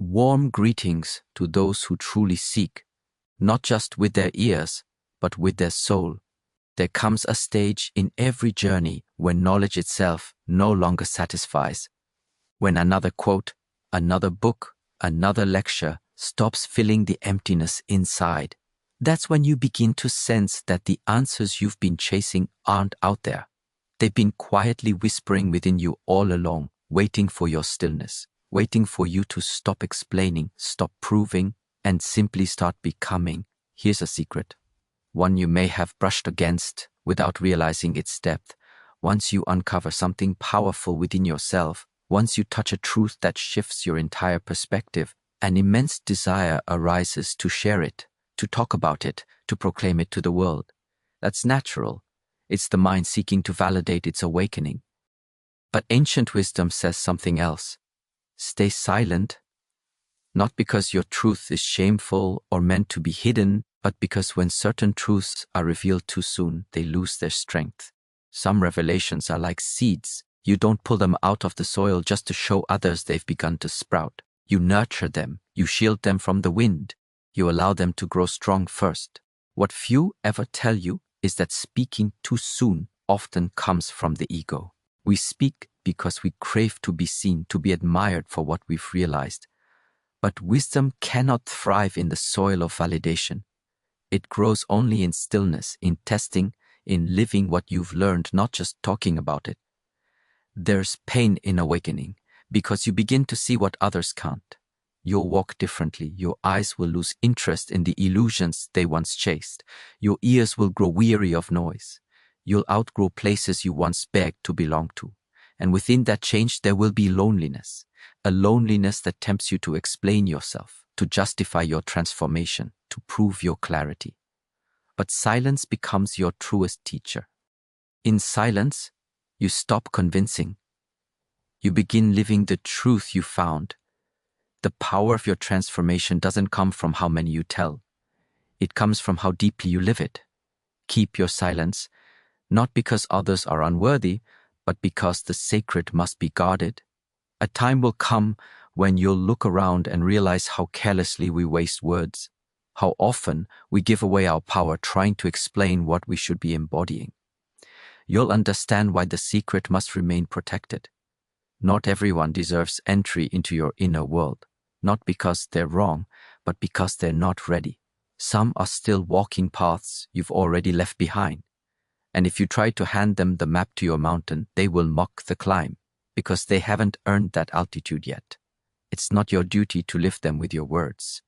Warm greetings to those who truly seek, not just with their ears, but with their soul. There comes a stage in every journey when knowledge itself no longer satisfies. When another quote, another book, another lecture stops filling the emptiness inside. That's when you begin to sense that the answers you've been chasing aren't out there. They've been quietly whispering within you all along, waiting for your stillness, waiting for you to stop explaining, stop proving, and simply start becoming. Here's a secret, one you may have brushed against without realizing its depth. Once you uncover something powerful within yourself, once you touch a truth that shifts your entire perspective, an immense desire arises to share it, to talk about it, to proclaim it to the world. That's natural. It's the mind seeking to validate its awakening. But ancient wisdom says something else. Stay silent, not because your truth is shameful or meant to be hidden, but because when certain truths are revealed too soon, they lose their strength. Some revelations are like seeds. You don't pull them out of the soil just to show others they've begun to sprout. You nurture them, you shield them from the wind, you allow them to grow strong first. What few ever tell you is that speaking too soon often comes from the ego. We speak because we crave to be seen, to be admired for what we've realized. But wisdom cannot thrive in the soil of validation. It grows only in stillness, in testing, in living what you've learned, not just talking about it. There's pain in awakening because you begin to see what others can't. You'll walk differently. Your eyes will lose interest in the illusions they once chased. Your ears will grow weary of noise. You'll outgrow places you once begged to belong to. And within that change, there will be loneliness. A loneliness that tempts you to explain yourself, to justify your transformation, to prove your clarity. But silence becomes your truest teacher. In silence, you stop convincing. You begin living the truth you found. The power of your transformation doesn't come from how many you tell. It comes from how deeply you live it. Keep your silence, not because others are unworthy, but because the sacred must be guarded. A time will come when you'll look around and realize how carelessly we waste words, how often we give away our power trying to explain what we should be embodying. You'll understand why the secret must remain protected. Not everyone deserves entry into your inner world, not because they're wrong, but because they're not ready. Some are still walking paths you've already left behind. And if you try to hand them the map to your mountain, they will mock the climb, because they haven't earned that altitude yet. It's not your duty to lift them with your words.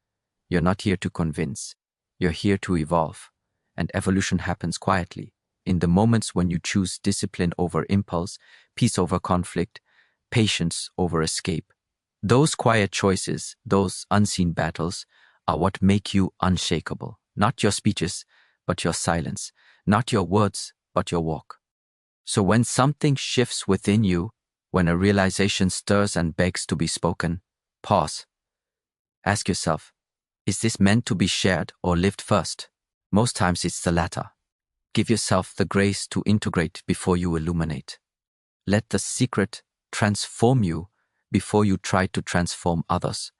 You're not here to convince. You're here to evolve. And evolution happens quietly, in the moments when you choose discipline over impulse, peace over conflict, patience over escape. Those quiet choices, those unseen battles, are what make you unshakable. Not your speeches, but your silence. Not your words, but your walk. So when something shifts within you, when a realization stirs and begs to be spoken, pause. Ask yourself, is this meant to be shared or lived first? Most times it's the latter. Give yourself the grace to integrate before you illuminate. Let the secret transform you before you try to transform others.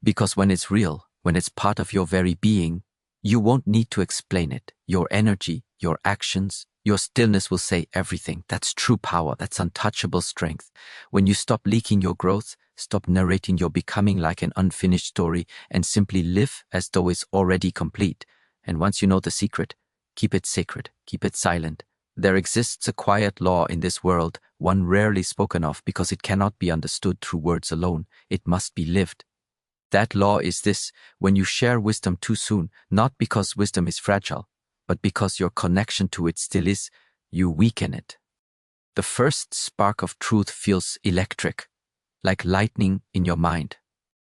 Because when it's real, when it's part of your very being, you won't need to explain it. Your energy, your actions, your stillness will say everything. That's true power. That's untouchable strength. When you stop leaking your growth, stop narrating your becoming like an unfinished story, and simply live as though it's already complete. And once you know the secret, keep it sacred, keep it silent. There exists a quiet law in this world, one rarely spoken of because it cannot be understood through words alone. It must be lived. That law is this: when you share wisdom too soon, not because wisdom is fragile, but because your connection to it still is, you weaken it. The first spark of truth feels electric, like lightning in your mind.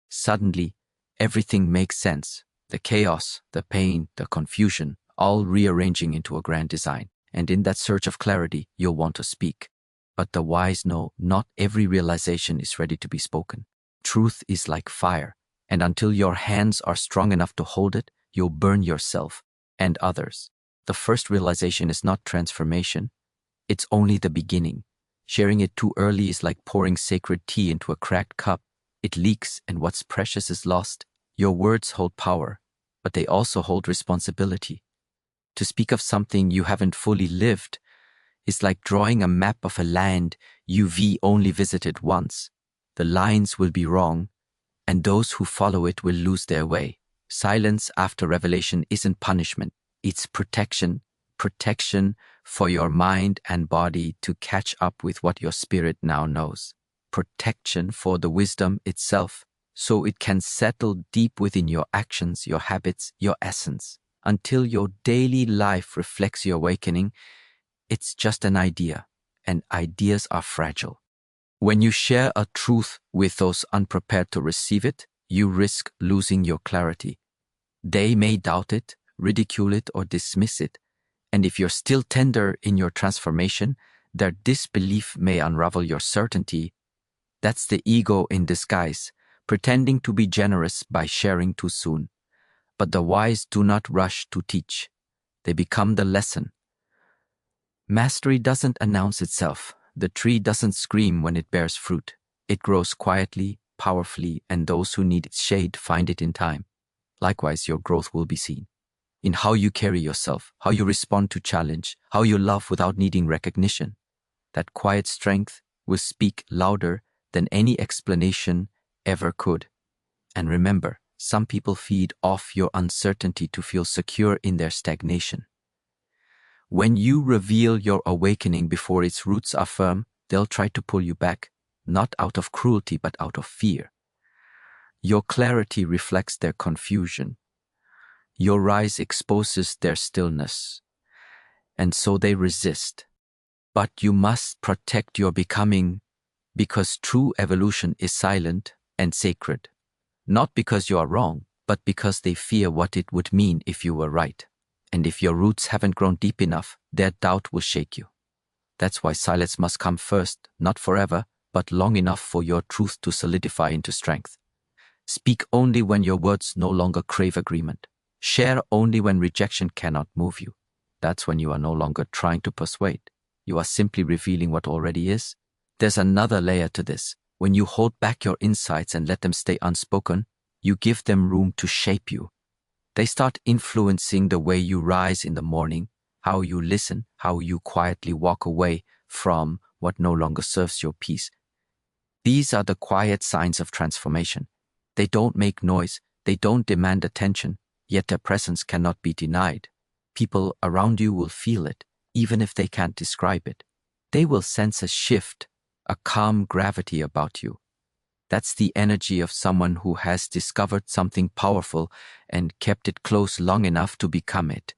Suddenly, everything makes sense. The chaos, the pain, the confusion, all rearranging into a grand design. And in that search of clarity, you'll want to speak. But the wise know not every realization is ready to be spoken. Truth is like fire, and until your hands are strong enough to hold it, you'll burn yourself and others. The first realization is not transformation. It's only the beginning. Sharing it too early is like pouring sacred tea into a cracked cup. It leaks, and what's precious is lost. Your words hold power, but they also hold responsibility. To speak of something you haven't fully lived is like drawing a map of a land you've only visited once. The lines will be wrong, and those who follow it will lose their way. Silence after revelation isn't punishment, it's protection. Protection for your mind and body to catch up with what your spirit now knows. Protection for the wisdom itself, so it can settle deep within your actions, your habits, your essence. Until your daily life reflects your awakening, it's just an idea, and ideas are fragile. When you share a truth with those unprepared to receive it, you risk losing your clarity. They may doubt it, ridicule it, or dismiss it. And if you're still tender in your transformation, their disbelief may unravel your certainty. That's the ego in disguise, pretending to be generous by sharing too soon. But the wise do not rush to teach. They become the lesson. Mastery doesn't announce itself. The tree doesn't scream when it bears fruit. It grows quietly, powerfully, and those who need its shade find it in time. Likewise, your growth will be seen in how you carry yourself, how you respond to challenge, how you love without needing recognition. That quiet strength will speak louder than any explanation ever could. And remember, some people feed off your uncertainty to feel secure in their stagnation. When you reveal your awakening before its roots are firm, they'll try to pull you back, not out of cruelty but out of fear. Your clarity reflects their confusion. Your rise exposes their stillness, and so they resist. But you must protect your becoming, because true evolution is silent and sacred. Not because you are wrong, but because they fear what it would mean if you were right. And if your roots haven't grown deep enough, their doubt will shake you. That's why silence must come first, not forever, but long enough for your truth to solidify into strength. Speak only when your words no longer crave agreement. Share only when rejection cannot move you. That's when you are no longer trying to persuade. You are simply revealing what already is. There's another layer to this. When you hold back your insights and let them stay unspoken, you give them room to shape you. They start influencing the way you rise in the morning, how you listen, how you quietly walk away from what no longer serves your peace. These are the quiet signs of transformation. They don't make noise, they don't demand attention, yet their presence cannot be denied. People around you will feel it, even if they can't describe it. They will sense a shift, a calm gravity about you. That's the energy of someone who has discovered something powerful and kept it close long enough to become it.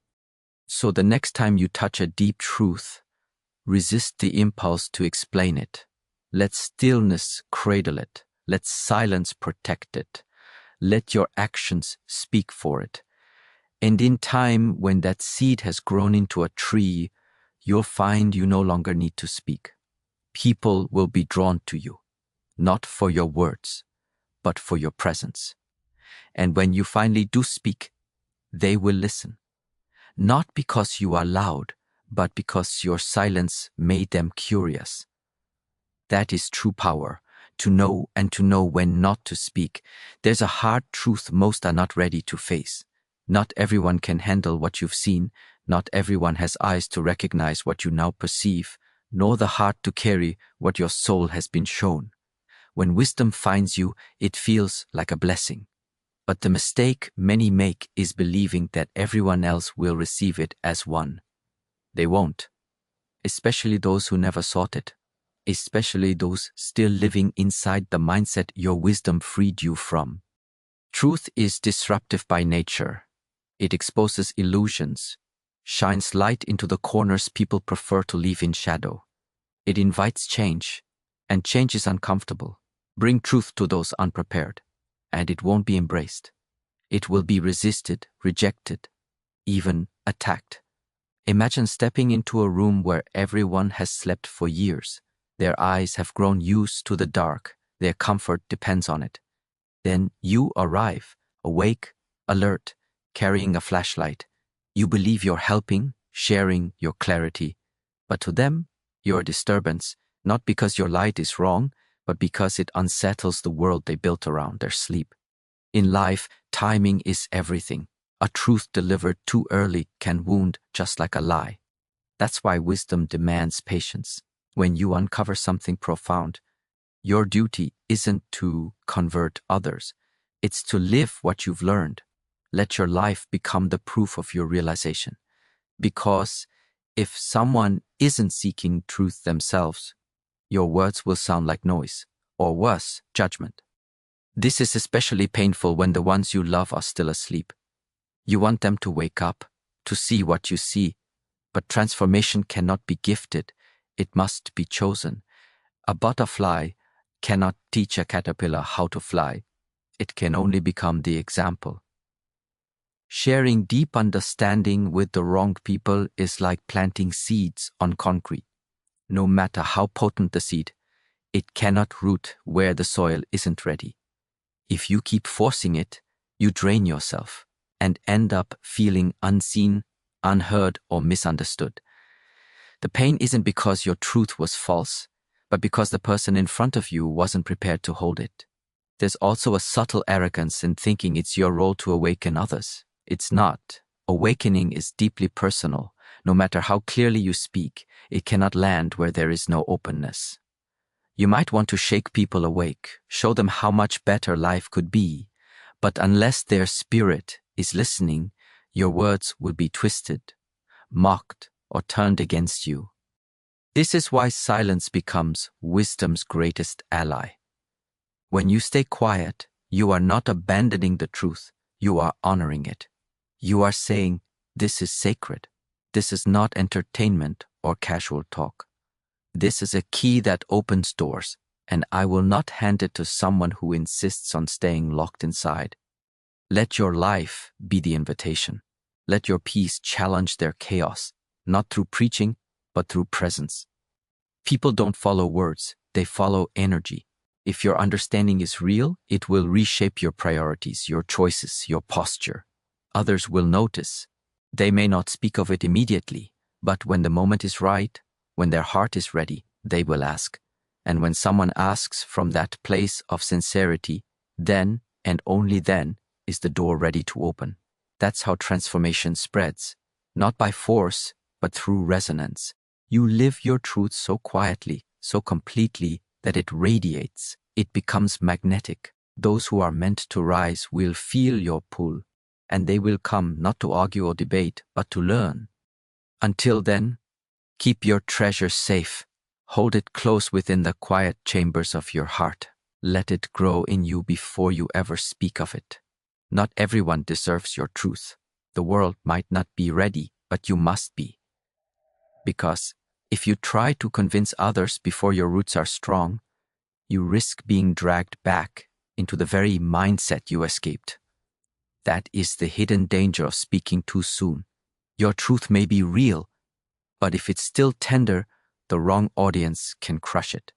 So the next time you touch a deep truth, resist the impulse to explain it. Let stillness cradle it. Let silence protect it. Let your actions speak for it. And in time, when that seed has grown into a tree, you'll find you no longer need to speak. People will be drawn to you, not for your words, but for your presence. And when you finally do speak, they will listen. Not because you are loud, but because your silence made them curious. That is true power, to know and to know when not to speak. There's a hard truth most are not ready to face. Not everyone can handle what you've seen. Not everyone has eyes to recognize what you now perceive, nor the heart to carry what your soul has been shown. When wisdom finds you, it feels like a blessing. But the mistake many make is believing that everyone else will receive it as one. They won't, especially those who never sought it, especially those still living inside the mindset your wisdom freed you from. Truth is disruptive by nature. It exposes illusions, shines light into the corners people prefer to leave in shadow. It invites change, and change is uncomfortable. Bring truth to those unprepared, and it won't be embraced. It will be resisted, rejected, even attacked. Imagine stepping into a room where everyone has slept for years. Their eyes have grown used to the dark. Their comfort depends on it. Then you arrive, awake, alert, carrying a flashlight. You believe you're helping, sharing your clarity. But to them, you're a disturbance, not because your light is wrong, but because it unsettles the world they built around their sleep. In life, timing is everything. A truth delivered too early can wound just like a lie. That's why wisdom demands patience. When you uncover something profound, your duty isn't to convert others. It's to live what you've learned. Let your life become the proof of your realization. Because if someone isn't seeking truth themselves, your words will sound like noise, or worse, judgment. This is especially painful when the ones you love are still asleep. You want them to wake up, to see what you see, but transformation cannot be gifted, it must be chosen. A butterfly cannot teach a caterpillar how to fly. It can only become the example. Sharing deep understanding with the wrong people is like planting seeds on concrete. No matter how potent the seed, it cannot root where the soil isn't ready. If you keep forcing it, you drain yourself and end up feeling unseen, unheard, or misunderstood. The pain isn't because your truth was false, but because the person in front of you wasn't prepared to hold it. There's also a subtle arrogance in thinking it's your role to awaken others. It's not. Awakening is deeply personal. No matter how clearly you speak, it cannot land where there is no openness. You might want to shake people awake, show them how much better life could be, but unless their spirit is listening, your words will be twisted, mocked, or turned against you. This is why silence becomes wisdom's greatest ally. When you stay quiet, you are not abandoning the truth, you are honoring it. You are saying, this is sacred. This is not entertainment or casual talk. This is a key that opens doors, and I will not hand it to someone who insists on staying locked inside. Let your life be the invitation. Let your peace challenge their chaos, not through preaching, but through presence. People don't follow words, they follow energy. If your understanding is real, it will reshape your priorities, your choices, your posture. Others will notice. They may not speak of it immediately, but when the moment is right, when their heart is ready, they will ask. And when someone asks from that place of sincerity, then, and only then, is the door ready to open. That's how transformation spreads, not by force, but through resonance. You live your truth so quietly, so completely, that it radiates. It becomes magnetic. Those who are meant to rise will feel your pull, and they will come not to argue or debate, but to learn. Until then, keep your treasure safe. Hold it close within the quiet chambers of your heart. Let it grow in you before you ever speak of it. Not everyone deserves your truth. The world might not be ready, but you must be. Because if you try to convince others before your roots are strong, you risk being dragged back into the very mindset you escaped. That is the hidden danger of speaking too soon. Your truth may be real, but if it's still tender, the wrong audience can crush it.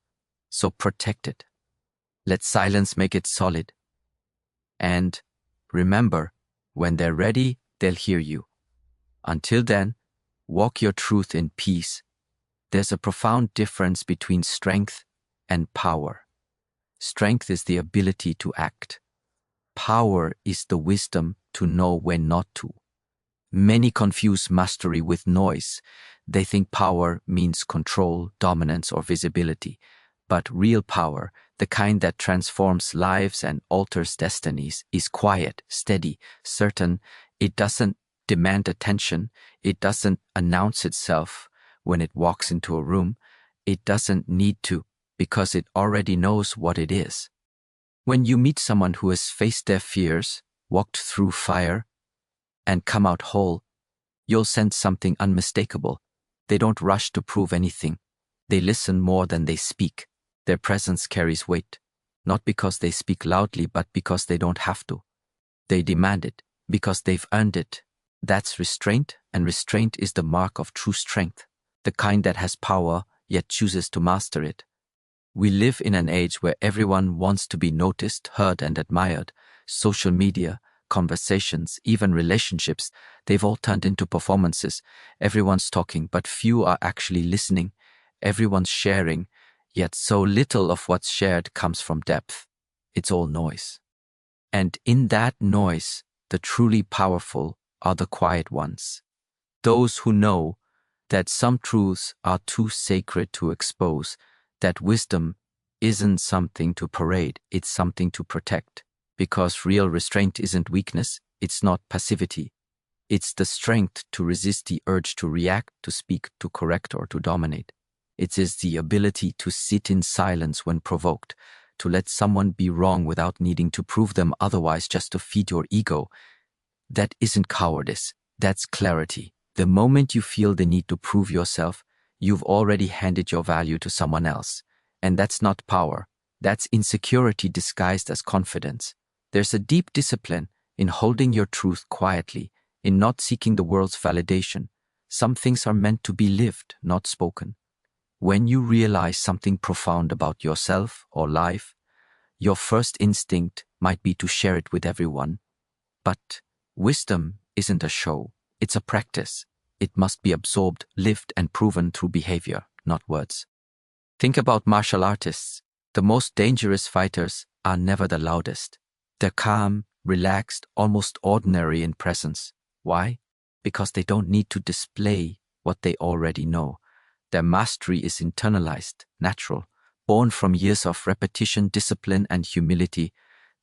So protect it. Let silence make it solid. And remember, when they're ready, they'll hear you. Until then, walk your truth in peace. There's a profound difference between strength and power. Strength is the ability to act. Power is the wisdom to know when not to. Many confuse mastery with noise. They think power means control, dominance, or visibility. But real power, the kind that transforms lives and alters destinies, is quiet, steady, certain. It doesn't demand attention. It doesn't announce itself when it walks into a room. It doesn't need to, because it already knows what it is. When you meet someone who has faced their fears, walked through fire, and come out whole, you'll sense something unmistakable. They don't rush to prove anything. They listen more than they speak. Their presence carries weight, not because they speak loudly, but because they don't have to. They demand it, because they've earned it. That's restraint, and restraint is the mark of true strength, the kind that has power, yet chooses to master it. We live in an age where everyone wants to be noticed, heard, and admired. Social media, conversations, even relationships, they've all turned into performances. Everyone's talking, but few are actually listening. Everyone's sharing, Yet so little of what's shared comes from depth. It's all noise. And in that noise, the truly powerful are the quiet ones. Those who know that some truths are too sacred to expose, that wisdom isn't something to parade, it's something to protect. Because real restraint isn't weakness, it's not passivity. It's the strength to resist the urge to react, to speak, to correct, or to dominate. It is the ability to sit in silence when provoked, to let someone be wrong without needing to prove them otherwise just to feed your ego. That isn't cowardice, that's clarity. The moment you feel the need to prove yourself, you've already handed your value to someone else. And that's not power, that's insecurity disguised as confidence. There's a deep discipline in holding your truth quietly, in not seeking the world's validation. Some things are meant to be lived, not spoken. When you realize something profound about yourself or life, your first instinct might be to share it with everyone. But wisdom isn't a show, it's a practice. It must be absorbed, lived, and proven through behavior, not words. Think about martial artists. The most dangerous fighters are never the loudest. They're calm, relaxed, almost ordinary in presence. Why? Because they don't need to display what they already know. Their mastery is internalized, natural, born from years of repetition, discipline, and humility.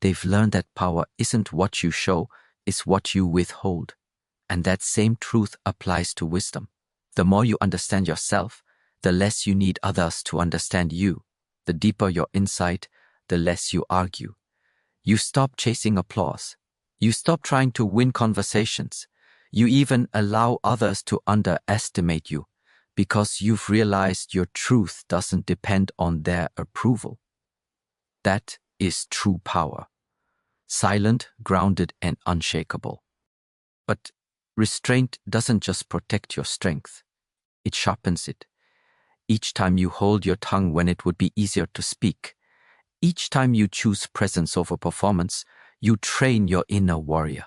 They've learned that power isn't what you show, it's what you withhold. And that same truth applies to wisdom. The more you understand yourself, the less you need others to understand you. The deeper your insight, the less you argue. You stop chasing applause. You stop trying to win conversations. You even allow others to underestimate you because you've realized your truth doesn't depend on their approval. That is true power. Silent, grounded, and unshakable. But restraint doesn't just protect your strength. It sharpens it. Each time you hold your tongue when it would be easier to speak, each time you choose presence over performance, you train your inner warrior.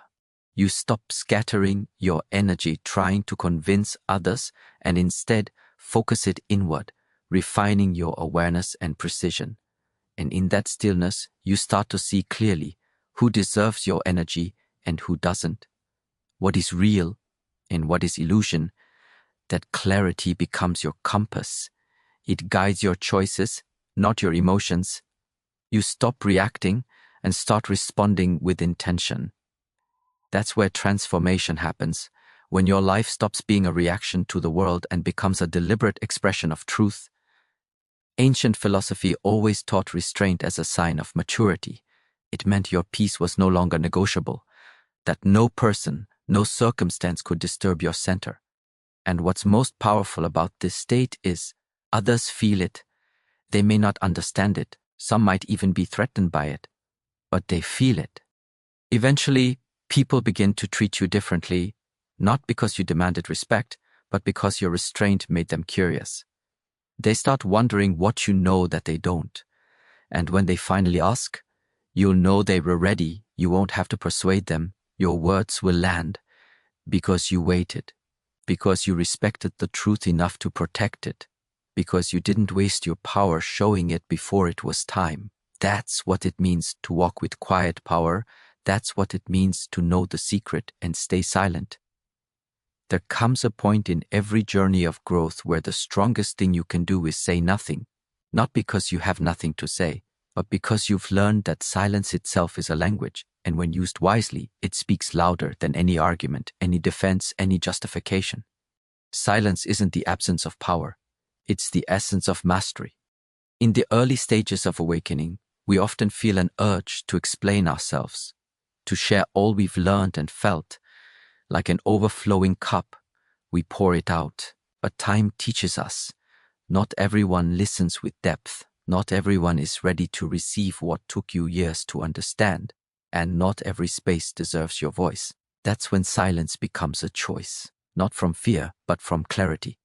You stop scattering your energy trying to convince others and instead focus it inward, refining your awareness and precision. And in that stillness, you start to see clearly who deserves your energy and who doesn't, what is real and what is illusion. That clarity becomes your compass. It guides your choices, not your emotions. You stop reacting and start responding with intention. That's where transformation happens, when your life stops being a reaction to the world and becomes a deliberate expression of truth. Ancient philosophy always taught restraint as a sign of maturity. It meant your peace was no longer negotiable, that no person, no circumstance could disturb your center. And what's most powerful about this state is others feel it. They may not understand it. Some might even be threatened by it, but they feel it. Eventually, people begin to treat you differently, not because you demanded respect, but because your restraint made them curious. They start wondering what you know that they don't. And when they finally ask, you'll know they were ready. You won't have to persuade them. Your words will land because you waited, because you respected the truth enough to protect it, because you didn't waste your power showing it before it was time. That's what it means to walk with quiet power. That's what it means to know the secret and stay silent. There comes a point in every journey of growth where the strongest thing you can do is say nothing, not because you have nothing to say, but because you've learned that silence itself is a language, and when used wisely, it speaks louder than any argument, any defense, any justification. Silence isn't the absence of power. It's the essence of mastery. In the early stages of awakening, we often feel an urge to explain ourselves, to share all we've learned and felt. Like an overflowing cup, we pour it out. But time teaches us. Not everyone listens with depth. Not everyone is ready to receive what took you years to understand. And not every space deserves your voice. That's when silence becomes a choice, not from fear, but from clarity.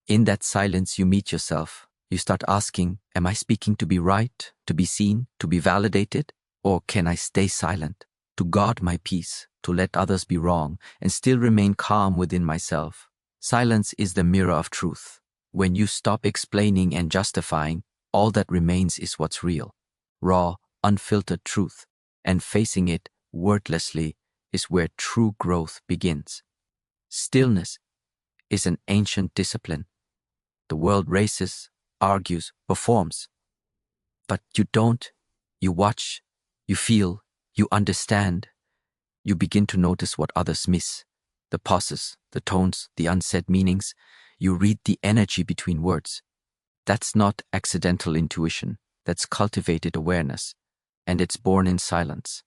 In that silence, you meet yourself. You start asking, am I speaking to be right, to be seen, to be validated? Or can I stay silent, to guard my peace, to let others be wrong, and still remain calm within myself? Silence is the mirror of truth. When you stop explaining and justifying, All that remains is what's real, raw, unfiltered truth, and facing it wordlessly is where true growth begins. Stillness is an ancient discipline. The world races, argues, performs. But you don't. You watch, you feel, you understand. You begin to notice what others miss. The pauses, the tones, the unsaid meanings. You read the energy between words. That's not accidental intuition. That's cultivated awareness. And it's born in silence.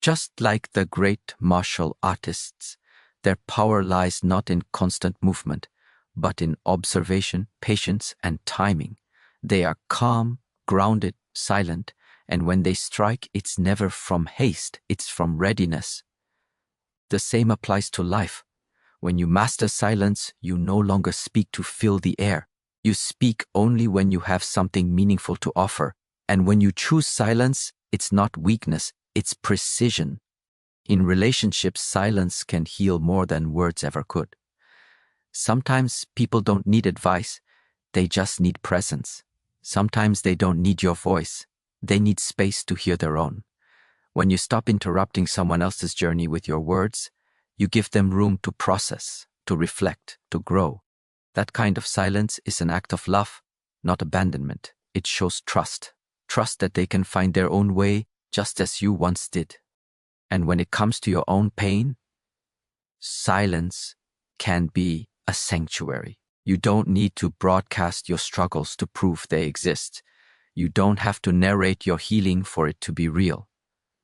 Just like the great martial artists, their power lies not in constant movement, but in observation, patience, and timing. They are calm, grounded, silent, and when they strike, it's never from haste, it's from readiness. The same applies to life. When you master silence, you no longer speak to fill the air. You speak only when you have something meaningful to offer. And when you choose silence, it's not weakness, it's precision. In relationships, silence can heal more than words ever could. Sometimes people don't need advice, they just need presence. Sometimes they don't need your voice, they need space to hear their own. When you stop interrupting someone else's journey with your words, you give them room to process, to reflect, to grow. That kind of silence is an act of love, not abandonment. It shows trust. Trust that they can find their own way just as you once did. And when it comes to your own pain, silence can be a sanctuary. You don't need to broadcast your struggles to prove they exist. You don't have to narrate your healing for it to be real.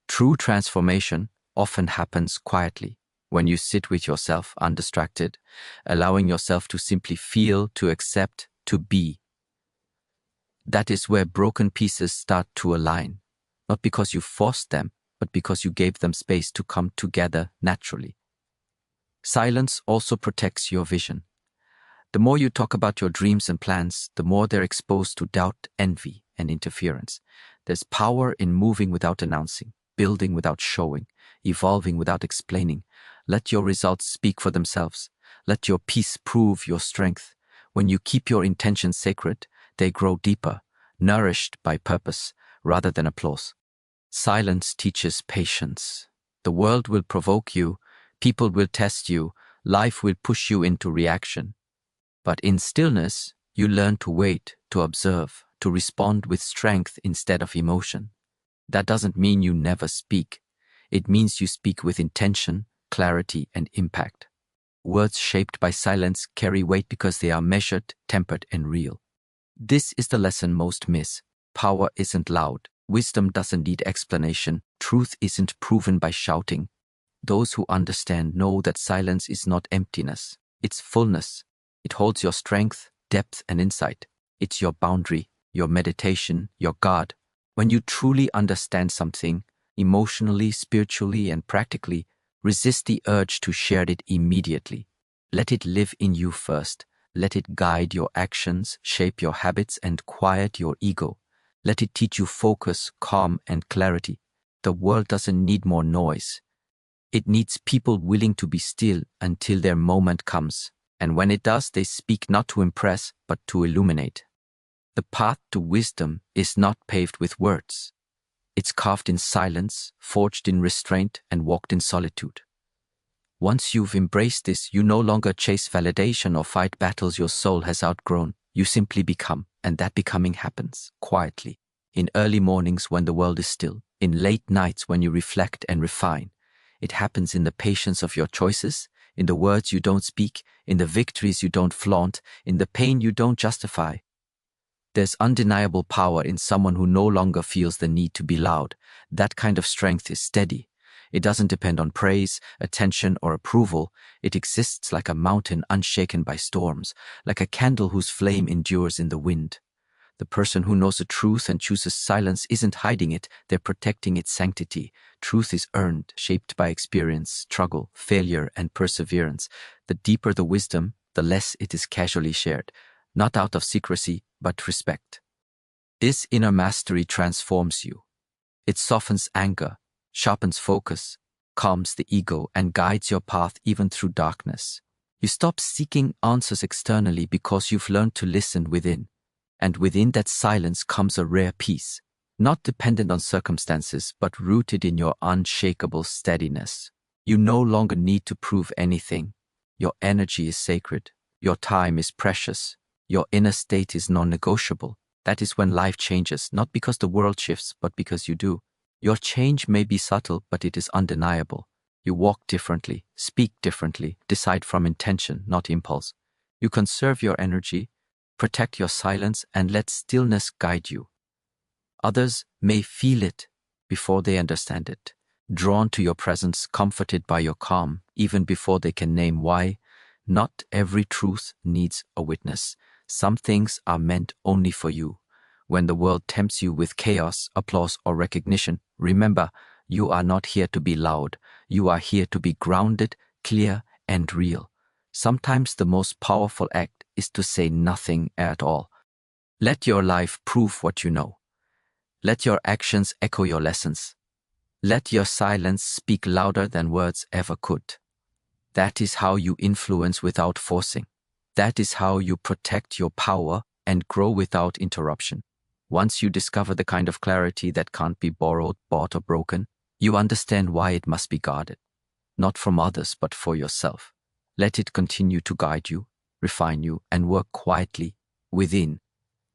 True transformation often happens quietly, when you sit with yourself undistracted, allowing yourself to simply feel, to accept, to be. That is where broken pieces start to align, not because you forced them, but because you gave them space to come together naturally. Silence also protects your vision. The more you talk about your dreams and plans, the more they're exposed to doubt, envy, and interference. There's power in moving without announcing, building without showing, evolving without explaining. Let your results speak for themselves. Let your peace prove your strength. When you keep your intentions sacred, they grow deeper, nourished by purpose rather than applause. Silence teaches patience. The world will provoke you, people will test you, life will push you into reaction. But in stillness, you learn to wait, to observe, to respond with strength instead of emotion. That doesn't mean you never speak. It means you speak with intention, clarity, and impact. Words shaped by silence carry weight because they are measured, tempered, and real. This is the lesson most miss. Power isn't loud. Wisdom doesn't need explanation. Truth isn't proven by shouting. Those who understand know that silence is not emptiness. It's fullness. It holds your strength, depth, and insight. It's your boundary, your meditation, your guard. When you truly understand something, emotionally, spiritually, and practically, resist the urge to share it immediately. Let it live in you first. Let it guide your actions, shape your habits, and quiet your ego. Let it teach you focus, calm, and clarity. The world doesn't need more noise. It needs people willing to be still until their moment comes. And when it does, they speak not to impress, but to illuminate. The path to wisdom is not paved with words. It's carved in silence, forged in restraint, and walked in solitude. Once you've embraced this, you no longer chase validation or fight battles your soul has outgrown. You simply become, and that becoming happens quietly, in early mornings when the world is still, in late nights when you reflect and refine. It happens in the patience of your choices, in the words you don't speak, in the victories you don't flaunt, in the pain you don't justify. There's undeniable power in someone who no longer feels the need to be loud. That kind of strength is steady. It doesn't depend on praise, attention, or approval. It exists like a mountain unshaken by storms, like a candle whose flame endures in the wind. The person who knows the truth and chooses silence isn't hiding it, they're protecting its sanctity. Truth is earned, shaped by experience, struggle, failure, and perseverance. The deeper the wisdom, the less it is casually shared, not out of secrecy, but respect. This inner mastery transforms you. It softens anger, sharpens focus, calms the ego, and guides your path even through darkness. You stop seeking answers externally because you've learned to listen within. And within that silence comes a rare peace, not dependent on circumstances, but rooted in your unshakable steadiness. You no longer need to prove anything. Your energy is sacred. Your time is precious. Your inner state is non-negotiable. That is when life changes, not because the world shifts, but because you do. Your change may be subtle, but it is undeniable. You walk differently, speak differently, decide from intention, not impulse. You conserve your energy, protect your silence, and let stillness guide you. Others may feel it before they understand it, drawn to your presence, comforted by your calm, even before they can name why. Not every truth needs a witness. Some things are meant only for you. When the world tempts you with chaos, applause, or recognition, remember, you are not here to be loud. You are here to be grounded, clear, and real. Sometimes the most powerful act is to say nothing at all. Let your life prove what you know. Let your actions echo your lessons. Let your silence speak louder than words ever could. That is how you influence without forcing. That is how you protect your power and grow without interruption. Once you discover the kind of clarity that can't be borrowed, bought, or broken, you understand why it must be guarded. Not from others, but for yourself. Let it continue to guide you, refine you, and work quietly within.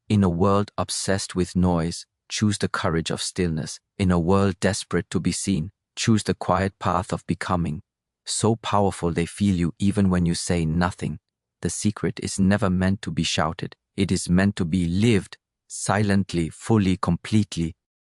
In a world obsessed with noise, choose the courage of stillness. In a world desperate to be seen, choose the quiet path of becoming. So powerful they feel you even when you say nothing. The secret is never meant to be shouted. It is meant to be lived silently, fully, completely,